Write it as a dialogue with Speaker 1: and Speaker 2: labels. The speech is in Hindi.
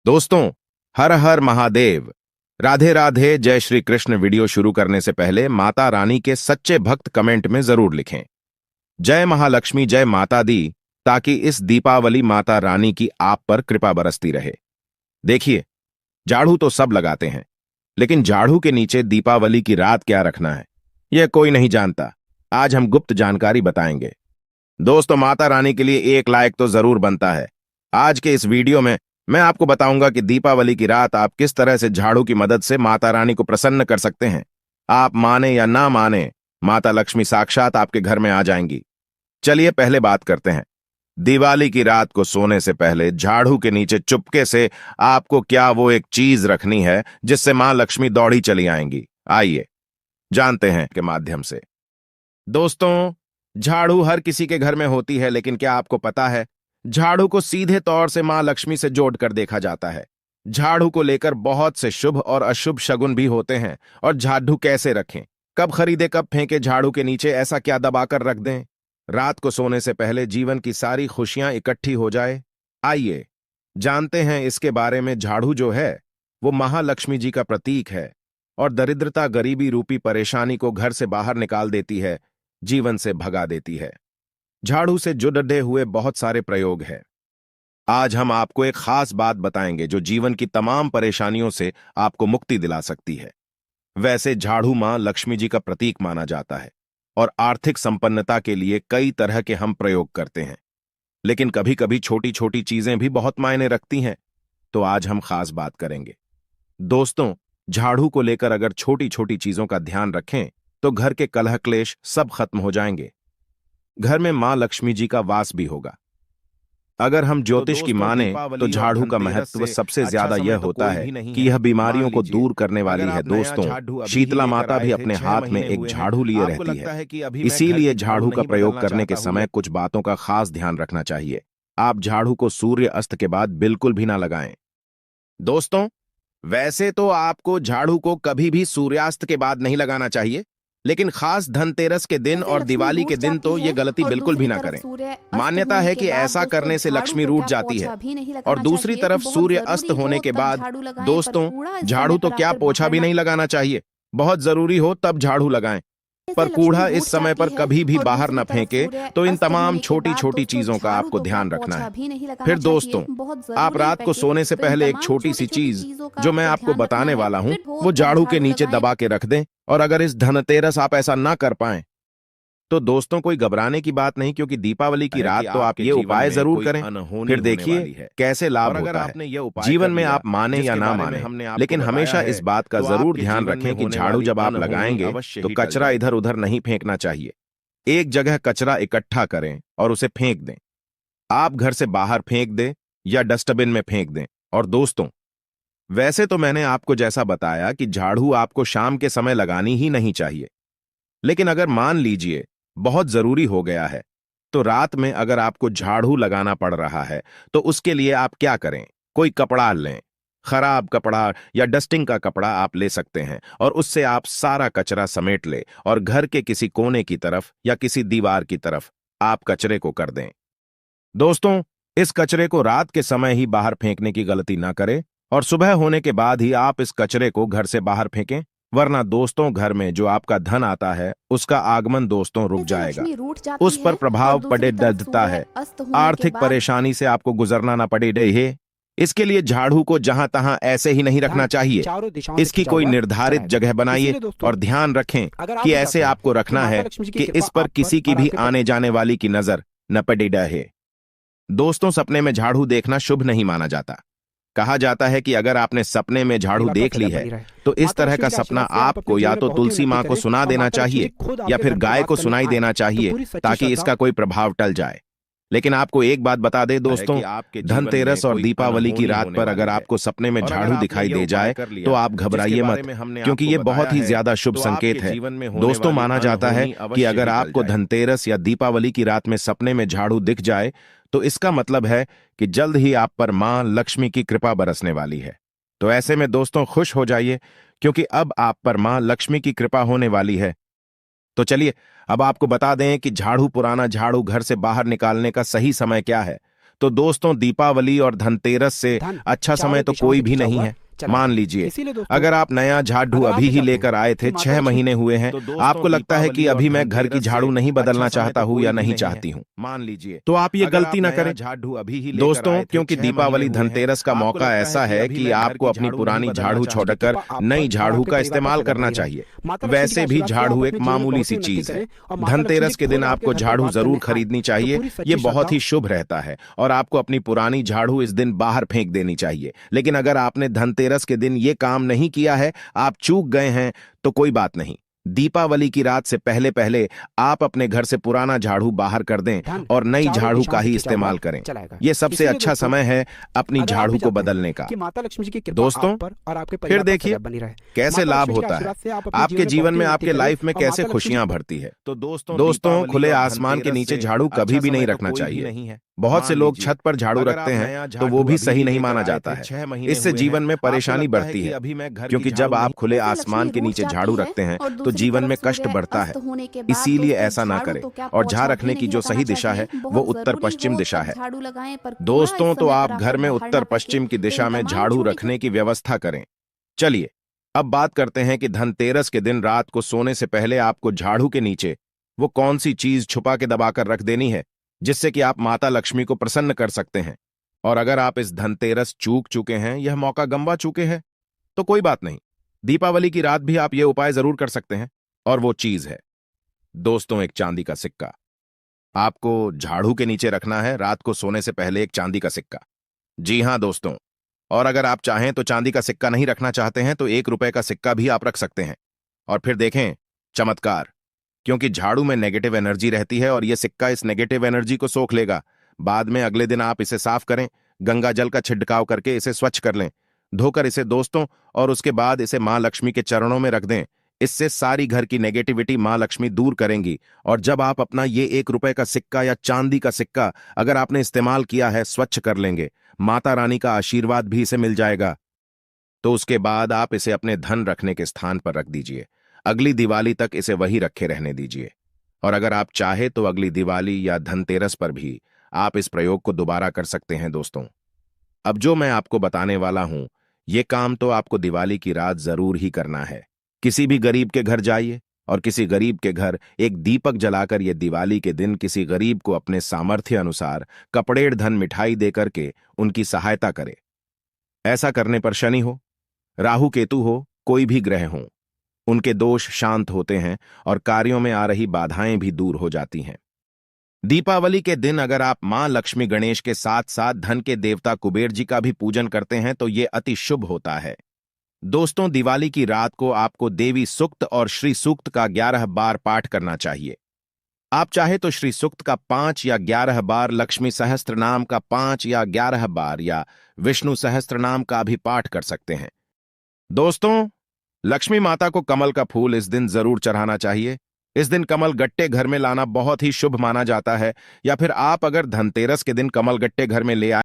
Speaker 1: दोस्तों, हर हर महादेव। राधे राधे, जय श्री कृष्ण। वीडियो शुरू करने से पहले माता रानी के सच्चे भक्त कमेंट में जरूर लिखें जय महालक्ष्मी, जय माता दी, ताकि इस दीपावली माता रानी की आप पर कृपा बरसती रहे। देखिए, झाड़ू तो सब लगाते हैं, लेकिन झाड़ू के नीचे दीपावली की रात क्या रखना है, यह कोई नहीं जानता। आज हम गुप्त जानकारी बताएंगे। दोस्तों, माता रानी के लिए एक लाइक तो जरूर बनता है। आज के इस वीडियो में मैं आपको बताऊंगा कि दीपावली की रात आप किस तरह से झाड़ू की मदद से माता रानी को प्रसन्न कर सकते हैं। आप माने या ना माने, माता लक्ष्मी साक्षात आपके घर में आ जाएंगी। चलिए पहले बात करते हैं। दिवाली की रात को सोने से पहले झाड़ू के नीचे चुपके से आपको क्या वो एक चीज रखनी है जिससे मां लक्ष्मी दौड़ी चली आएंगी। आइए जानते हैं के माध्यम से। दोस्तों, झाड़ू हर किसी के घर में होती है, लेकिन क्या आपको पता है झाड़ू को सीधे तौर से मां लक्ष्मी से जोड़कर देखा जाता है। झाड़ू को लेकर बहुत से शुभ और अशुभ शगुन भी होते हैं। और झाड़ू कैसे रखें, कब खरीदे, कब फेंके झाड़ू के नीचे, ऐसा क्या दबाकर रख दें रात को सोने से पहले जीवन की सारी खुशियां इकट्ठी हो जाए। आइए जानते हैं इसके बारे में। झाड़ू जो है वो महालक्ष्मी जी का प्रतीक है और दरिद्रता, गरीबी रूपी परेशानी को घर से बाहर निकाल देती है, जीवन से भगा देती है। झाड़ू से जुड़े हुए बहुत सारे प्रयोग हैं। आज हम आपको एक खास बात बताएंगे जो जीवन की तमाम परेशानियों से आपको मुक्ति दिला सकती है। वैसे झाड़ू मां लक्ष्मी जी का प्रतीक माना जाता है और आर्थिक संपन्नता के लिए कई तरह के हम प्रयोग करते हैं, लेकिन कभी कभी छोटी छोटी चीजें भी बहुत मायने रखती हैं। तो आज हम खास बात करेंगे। दोस्तों, झाड़ू को लेकर अगर छोटी छोटी चीजों का ध्यान रखें तो घर के कलह क्लेश सब खत्म हो जाएंगे। घर में मां लक्ष्मी जी का वास भी होगा। अगर हम ज्योतिष की माने तो झाड़ू का महत्व सबसे ज्यादा यह होता है कि यह बीमारियों को दूर करने वाली है। दोस्तों, शीतला माता भी अपने हाथ में एक झाड़ू लिए रहती है। इसीलिए झाड़ू का प्रयोग करने के समय कुछ बातों का खास ध्यान रखना चाहिए। आप झाड़ू को सूर्य अस्त के बाद बिल्कुल भी ना लगाएं। दोस्तों, वैसे तो आपको झाड़ू को कभी भी सूर्यास्त के बाद नहीं लगाना चाहिए, लेकिन खास धनतेरस के दिन और दिवाली के दिन तो ये गलती बिल्कुल भी ना करें। मान्यता है कि ऐसा करने से लक्ष्मी रूठ जाती है। और दूसरी तरफ सूर्य अस्त होने के बाद दोस्तों, झाड़ू तो क्या पोछा भी नहीं लगाना चाहिए। बहुत जरूरी हो तब झाड़ू लगाएं, पर कूड़ा इस समय पर कभी भी बाहर न फेंके। तो इन तमाम छोटी छोटी चीजों का आपको ध्यान रखना है। फिर दोस्तों, आप रात को सोने से पहले एक छोटी सी चीज जो मैं आपको बताने वाला हूं वो झाड़ू के नीचे दबा के रख दें। और अगर इस धनतेरस आप ऐसा ना कर पाएं तो दोस्तों कोई घबराने की बात नहीं, क्योंकि दीपावली की रात तो आप ये उपाय जरूर करें। फिर देखिए कैसे लाभ होता है। जीवन में आप माने या ना माने, लेकिन हमेशा इस बात का जरूर ध्यान रखें कि झाड़ू जब आप लगाएंगे तो कचरा इधर उधर नहीं फेंकना चाहिए। एक जगह कचरा इकट्ठा करें और उसे फेंक दें। आप घर से बाहर फेंक दें या डस्टबिन में फेंक दें। और दोस्तों, वैसे तो मैंने आपको जैसा बताया कि झाड़ू आपको शाम के समय लगानी ही नहीं चाहिए, लेकिन अगर मान लीजिए बहुत जरूरी हो गया है तो रात में अगर आपको झाड़ू लगाना पड़ रहा है तो उसके लिए आप क्या करें, कोई कपड़ा लें। खराब कपड़ा या डस्टिंग का कपड़ा आप ले सकते हैं और उससे आप सारा कचरा समेट ले और घर के किसी कोने की तरफ या किसी दीवार की तरफ आप कचरे को कर दें। दोस्तों, इस कचरे को रात के समय ही बाहर फेंकने की गलती ना करें और सुबह होने के बाद ही आप इस कचरे को घर से बाहर फेंकें, वरना दोस्तों घर में जो आपका धन आता है उसका आगमन दोस्तों रुक जाएगा। उस पर प्रभाव पड़े डरता है। आर्थिक परेशानी से आपको गुजरना ना पड़े रहे। इसके लिए झाड़ू को जहां तहां ऐसे ही नहीं रखना चाहिए। इसकी कोई निर्धारित जगह बनाइए और ध्यान रखें कि ऐसे आपको रखना है कि इस पर किसी की भी आने जाने वाली की नजर न पड़ी रहे। दोस्तों, सपने में झाड़ू देखना शुभ नहीं माना जाता। कहा जाता है कि अगर आपने सपने में झाड़ू देख ली है तो इस तरह का सपना आपको या तो तुलसी मां को सुना देना चाहिए या फिर गाय को सुनाई देना चाहिए, ताकि इसका कोई प्रभाव टल जाए। लेकिन आपको एक बात बता दे दोस्तों, धनतेरस और दीपावली की रात पर अगर आपको सपने में झाड़ू दिखाई दे जाए तो आप घबराइए मत, क्योंकि ये बहुत ही ज्यादा शुभ संकेत है। दोस्तों, माना जाता है कि अगर आपको धनतेरस या दीपावली की रात में सपने में झाड़ू दिख जाए तो इसका मतलब है कि जल्द ही आप पर मां लक्ष्मी की कृपा बरसने वाली है। तो ऐसे में दोस्तों खुश हो जाइए, क्योंकि अब आप पर मां लक्ष्मी की कृपा होने वाली है। तो चलिए अब आपको बता दें कि झाड़ू, पुराना झाड़ू घर से बाहर निकालने का सही समय क्या है। तो दोस्तों दीपावली और धनतेरस से अच्छा समय तो कोई भी नहीं है। मान लीजिए अगर आप नया झाड़ू अभी ही लेकर आए थे, 6 महीने हुए हैं, आपको लगता है कि अभी मैं घर की झाड़ू नहीं बदलना चाहता हूँ या नहीं चाहती हूँ, मान लीजिए, तो आप ये गलती ना करें झाड़ू अभी ही दोस्तों, क्योंकि दीपावली धनतेरस का मौका ऐसा है कि आपको अपनी पुरानी झाड़ू छोड़कर नई झाड़ू का इस्तेमाल करना चाहिए। वैसे भी झाड़ू एक मामूली सी चीज है। धनतेरस के दिन आपको झाड़ू जरूर खरीदनी चाहिए, ये बहुत ही शुभ रहता है, और आपको अपनी पुरानी झाड़ू इस दिन बाहर फेंक देनी चाहिए। लेकिन अगर आपने धनतेरस के दिन ये काम नहीं किया है, आप चूक गए हैं, तो कोई बात नहीं। दीपावली की रात से पहले पहले आप अपने घर से पुराना झाड़ू बाहर कर दें और नई झाड़ू का ही इस्तेमाल करें। ये सबसे अच्छा समय है अपनी झाड़ू को बदलने का। दोस्तों फिर देखिए कैसे लाभ होता है आपके जीवन में, आपके लाइफ में कैसे खुशियां भरती है। तो दोस्तों खुले आसमान के नीचे झाड़ू कभी भी नहीं रखना चाहिए। बहुत से लोग छत पर झाड़ू रखते हैं, तो वो भी सही नहीं माना जाता है। इससे जीवन में परेशानी बढ़ती है, क्योंकि जब आप खुले आसमान के नीचे झाड़ू रखते हैं तो जीवन में कष्ट बढ़ता है। इसीलिए ऐसा ना करें, और झाड़ रखने की जो सही दिशा है वो उत्तर पश्चिम दिशा है। दोस्तों तो आप घर में उत्तर पश्चिम की दिशा में झाड़ू रखने की व्यवस्था करें। चलिए अब बात करते हैं कि धनतेरस के दिन रात को सोने से पहले आपको झाड़ू के नीचे वो कौन सी चीज छुपा के दबाकर रख देनी है, जिससे कि आप माता लक्ष्मी को प्रसन्न कर सकते हैं। और अगर आप इस धनतेरस चूक चुके हैं, यह मौका गंवा चुके हैं, तो कोई बात नहीं, दीपावली की रात भी आप यह उपाय जरूर कर सकते हैं। और वो चीज है दोस्तों एक चांदी का सिक्का। आपको झाड़ू के नीचे रखना है रात को सोने से पहले एक चांदी का सिक्का। जी हां दोस्तों, और अगर आप चाहें तो चांदी का सिक्का नहीं रखना चाहते हैं तो 1 रुपए का सिक्का भी आप रख सकते हैं। और फिर देखें चमत्कार, क्योंकि झाड़ू में नेगेटिव एनर्जी रहती है और यह सिक्का इस नेगेटिव एनर्जी को सोख लेगा। बाद में अगले दिन आप इसे साफ करें, गंगा जल का छिड़काव करके इसे स्वच्छ कर लें, धोकर इसे दोस्तों, और उसके बाद इसे मां लक्ष्मी के चरणों में रख दें। इससे सारी घर की नेगेटिविटी मां लक्ष्मी दूर करेंगी। और जब आप अपना ये 1 रुपए का सिक्का या चांदी का सिक्का अगर आपने इस्तेमाल किया है स्वच्छ कर लेंगे, माता रानी का आशीर्वाद भी इसे मिल जाएगा। तो उसके बाद आप इसे अपने धन रखने के स्थान पर रख दीजिए। अगली दिवाली तक इसे वही रखे रहने दीजिए। और अगर आप चाहे तो अगली दिवाली या धनतेरस पर भी आप इस प्रयोग को दोबारा कर सकते हैं। दोस्तों अब जो मैं आपको बताने वाला हूं, ये काम तो आपको दिवाली की रात जरूर ही करना है। किसी भी गरीब के घर जाइए और किसी गरीब के घर एक दीपक जलाकर ये दिवाली के दिन किसी गरीब को अपने सामर्थ्य अनुसार कपड़ेर धन मिठाई देकर के उनकी सहायता करें। ऐसा करने पर शनि हो, राहु केतु हो, कोई भी ग्रह हो, उनके दोष शांत होते हैं और कार्यों में आ रही बाधाएं भी दूर हो जाती हैं। दीपावली के दिन अगर आप मां लक्ष्मी गणेश के साथ साथ धन के देवता कुबेर जी का भी पूजन करते हैं तो यह अति शुभ होता है। दोस्तों दिवाली की रात को आपको देवी सूक्त और श्री सूक्त का 11 बार पाठ करना चाहिए। आप चाहे तो श्री सूक्त का 5 या 11 बार, लक्ष्मी सहस्त्र नाम का 5 या 11 बार, या विष्णु सहस्त्र नाम का भी पाठ कर सकते हैं। दोस्तों लक्ष्मी माता को कमल का फूल इस दिन जरूर चढ़ाना चाहिए। इस दिन कमल गट्टे घर में लाना बहुत ही शुभ माना जाता है। या फिर आप अगर धनतेरस के दिन कमल गट्टे घर में ले आए